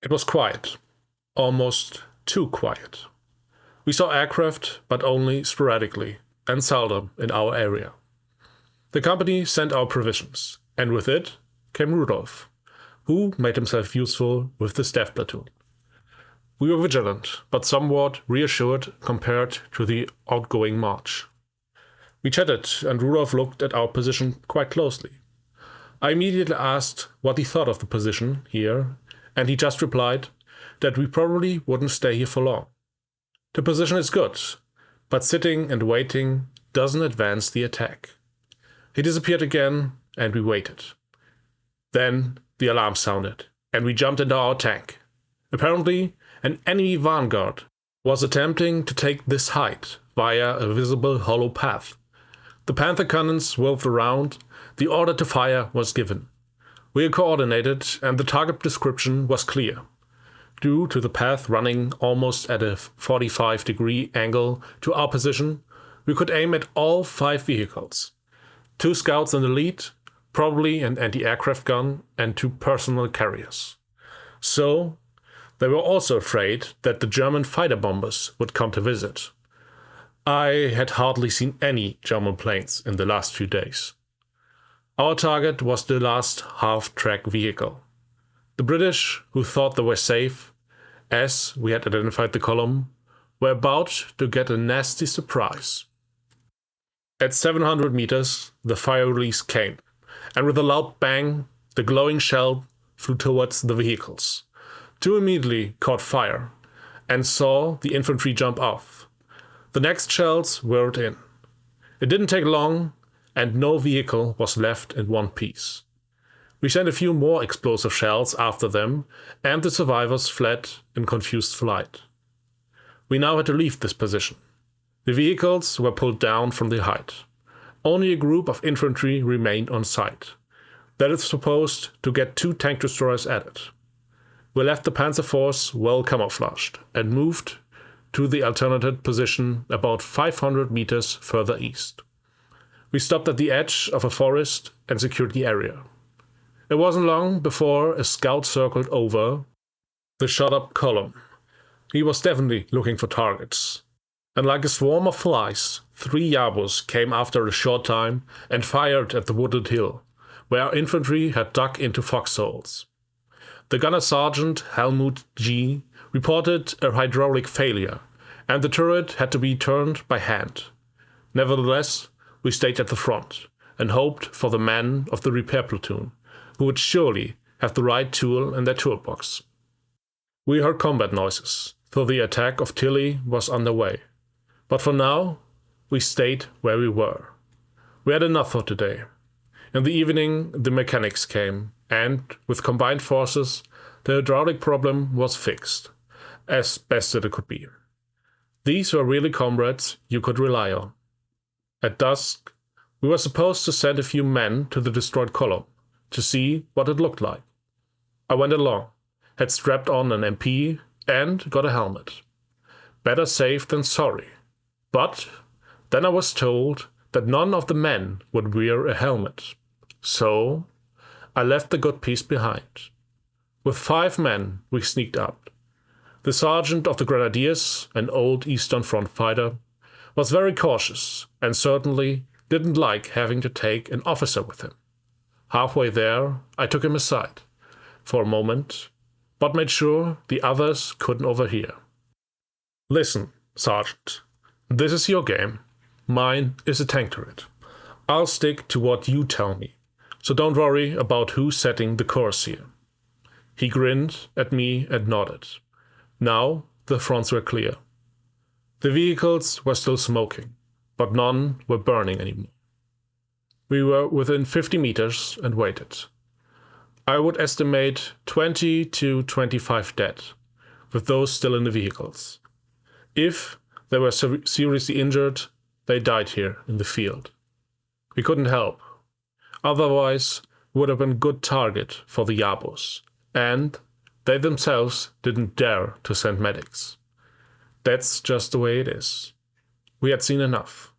It was quiet, almost too quiet. We saw aircraft, but only sporadically, and seldom in our area. The company sent our provisions, and with it came Rudolf, who made himself useful with the staff platoon. We were vigilant, but somewhat reassured compared to the outgoing march. We chatted, and Rudolf looked at our position quite closely. I immediately asked what he thought of the position here, and he just replied that we probably wouldn't stay here for long. The position is good, but sitting and waiting doesn't advance the attack. He disappeared again, and we waited. Then the alarm sounded, and we jumped into our tank. Apparently, an enemy vanguard was attempting to take this height via a visible hollow path. The Panther cannons swerved around, the order to fire was given. We coordinated, and the target description was clear. Due to the path running almost at a 45-degree angle to our position, we could aim at all 5 vehicles. 2 scouts in the lead, probably an anti-aircraft gun, and 2 personal carriers. So, they were also afraid that the German fighter bombers would come to visit. I had hardly seen any German planes in the last few days. Our target was the last half-track vehicle. The British, who thought they were safe, as we had identified the column, were about to get a nasty surprise. At 700 meters, the fire release came, and with a loud bang, the glowing shell flew towards the vehicles. 2 immediately caught fire, and saw the infantry jump off. The next shells whirled in. It didn't take long, and no vehicle was left in one piece. We sent a few more explosive shells after them, and the survivors fled in confused flight. We now had to leave this position. The vehicles were pulled down from the height. Only a group of infantry remained on site. That is supposed to get 2 tank destroyers added. We left the Panzer force well camouflaged and moved to the alternative position about 500 meters further east. We stopped at the edge of a forest and secured the area. It wasn't long before a scout circled over the shot-up column. He was definitely looking for targets. And like a swarm of flies, 3 Yabos came after a short time and fired at the wooded hill, where our infantry had dug into foxholes. The gunner sergeant Helmut G. reported a hydraulic failure, and the turret had to be turned by hand. Nevertheless, we stayed at the front and hoped for the men of the repair platoon, who would surely have the right tool in their toolbox. We heard combat noises, so the attack of Tilly was underway. But for now, we stayed where we were. We had enough for today. In the evening, the mechanics came, and, with combined forces, the hydraulic problem was fixed, as best that it could be. These were really comrades you could rely on. At dusk, we were supposed to send a few men to the destroyed column, to see what it looked like. I went along, had strapped on an MP, and got a helmet. Better safe than sorry. But then I was told that none of the men would wear a helmet. So I left the good piece behind. With 5 men, we sneaked up. The sergeant of the Grenadiers, an old Eastern Front fighter, was very cautious and certainly didn't like having to take an officer with him. Halfway there, I took him aside for a moment, but made sure the others couldn't overhear. Listen, Sergeant, this is your game. Mine is a tank turret. I'll stick to what you tell me, so don't worry about who's setting the course here. He grinned at me and nodded. Now the fronts were clear. The vehicles were still smoking, but none were burning anymore. We were within 50 meters and waited. I would estimate 20 to 25 dead, with those still in the vehicles. If they were seriously injured, they died here in the field. We couldn't help. Otherwise, it would have been a good target for the Yabos, and they themselves didn't dare to send medics. That's just the way it is. We had seen enough.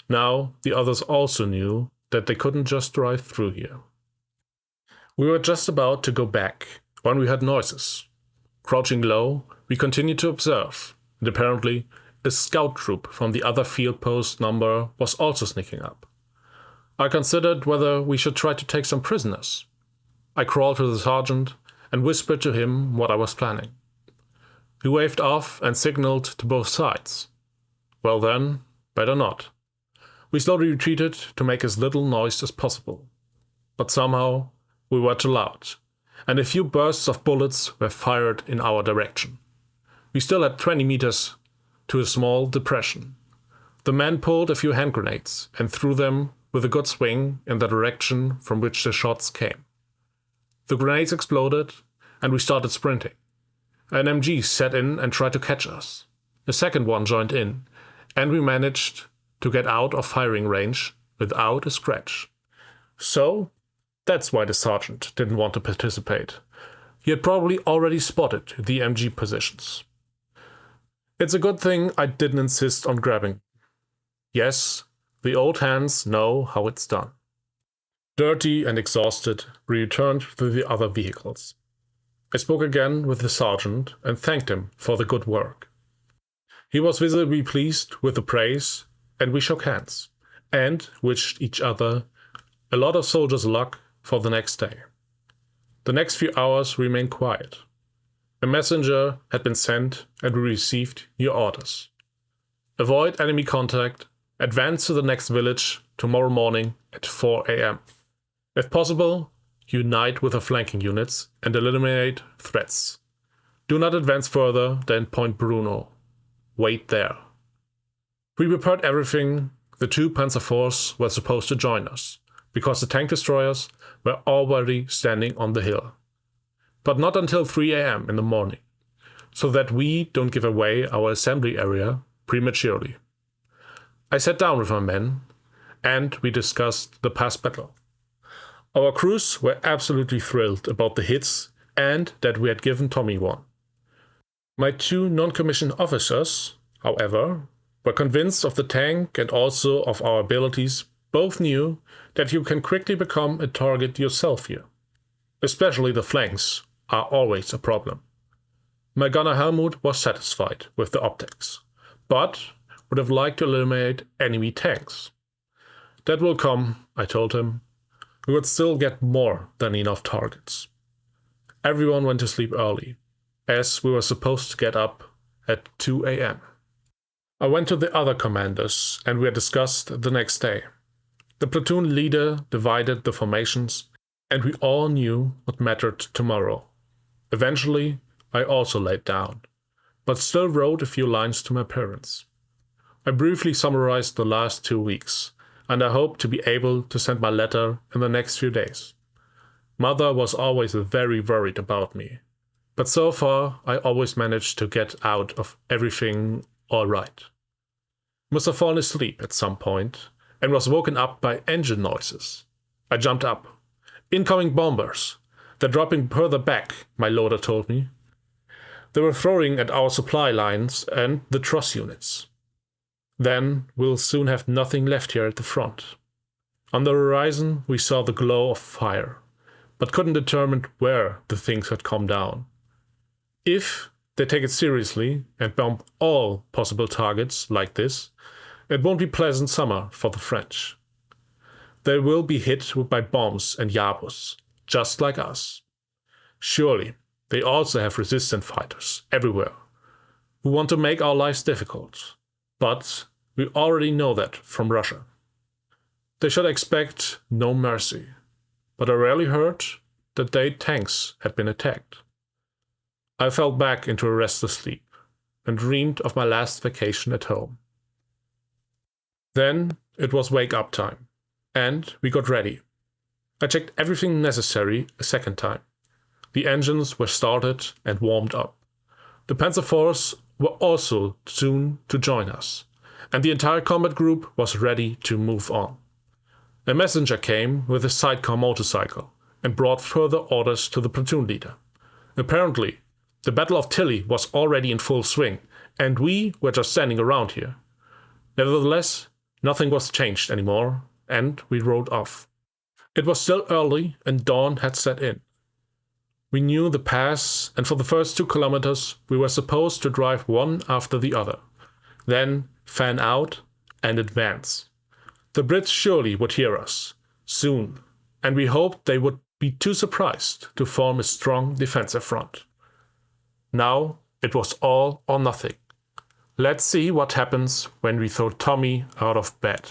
Now the others also knew that they couldn't just drive through here. We were just about to go back when we heard noises. Crouching low, we continued to observe, and apparently a scout troop from the other field post number was also sneaking up. I considered whether we should try to take some prisoners. I crawled to the sergeant and whispered to him what I was planning. He waved off and signaled to both sides. Well then, better not. We slowly retreated to make as little noise as possible. But somehow we were too loud, and a few bursts of bullets were fired in our direction. We still had 20 meters to a small depression. The men pulled a few hand grenades and threw them with a good swing in the direction from which the shots came. The grenades exploded, and we started sprinting. An MG set in and tried to catch us. A second one joined in, and we managed to get out of firing range without a scratch. So, that's why the sergeant didn't want to participate. He had probably already spotted the MG positions. It's a good thing I didn't insist on grabbing. Yes, the old hands know how it's done. Dirty and exhausted, we returned to the other vehicles. I spoke again with the sergeant and thanked him for the good work. He was visibly pleased with the praise, and we shook hands, and wished each other a lot of soldiers' luck for the next day. The next few hours remained quiet. A messenger had been sent, and we received new orders. Avoid enemy contact, advance to the next village tomorrow morning at 4 a.m. If possible, unite with the flanking units and eliminate threats. Do not advance further than Point Bruno. Wait there. We prepared everything. The 2 Panzer IVs were supposed to join us, because the tank destroyers were already standing on the hill. But not until 3 a.m. in the morning, so that we don't give away our assembly area prematurely. I sat down with my men, and we discussed the past battle. Our crews were absolutely thrilled about the hits and that we had given Tommy one. My 2 non-commissioned officers, however, were convinced of the tank and also of our abilities. Both knew that you can quickly become a target yourself here. Especially the flanks are always a problem. My gunner Helmut was satisfied with the optics, but would have liked to eliminate enemy tanks. That will come, I told him. We would still get more than enough targets. Everyone went to sleep early, as we were supposed to get up at 2 a.m. I went to the other commanders, and we had discussed the next day. The platoon leader divided the formations, and we all knew what mattered tomorrow. Eventually, I also laid down, but still wrote a few lines to my parents. I briefly summarized the last 2 weeks, and I hope to be able to send my letter in the next few days. Mother was always very worried about me, but so far I always managed to get out of everything all right. Must have fallen asleep at some point and was woken up by engine noises. I jumped up. Incoming bombers. They're dropping further back, my loader told me. They were throwing at our supply lines and the truss units. Then we'll soon have nothing left here at the front. On the horizon we saw the glow of fire, but couldn't determine where the things had come down. If they take it seriously and bomb all possible targets like this, it won't be pleasant summer for the French. They will be hit by bombs and Yabus, just like us. Surely they also have resistant fighters everywhere, who want to make our lives difficult. But we already know that from Russia. They should expect no mercy, but I rarely heard that their tanks had been attacked. I fell back into a restless sleep and dreamed of my last vacation at home. Then it was wake-up time, and we got ready. I checked everything necessary a second time. The engines were started and warmed up. The Panzer IVs were also soon to join us, and the entire combat group was ready to move on. A messenger came with a sidecar motorcycle and brought further orders to the platoon leader. Apparently, the Battle of Tilly was already in full swing, and we were just standing around here. Nevertheless, nothing was changed anymore, and we rode off. It was still early, and dawn had set in. We knew the pass, and for the first 2 kilometers we were supposed to drive one after the other, then fan out and advance. The Brits surely would hear us, soon, and we hoped they would be too surprised to form a strong defensive front. Now it was all or nothing. Let's see what happens when we throw Tommy out of bed.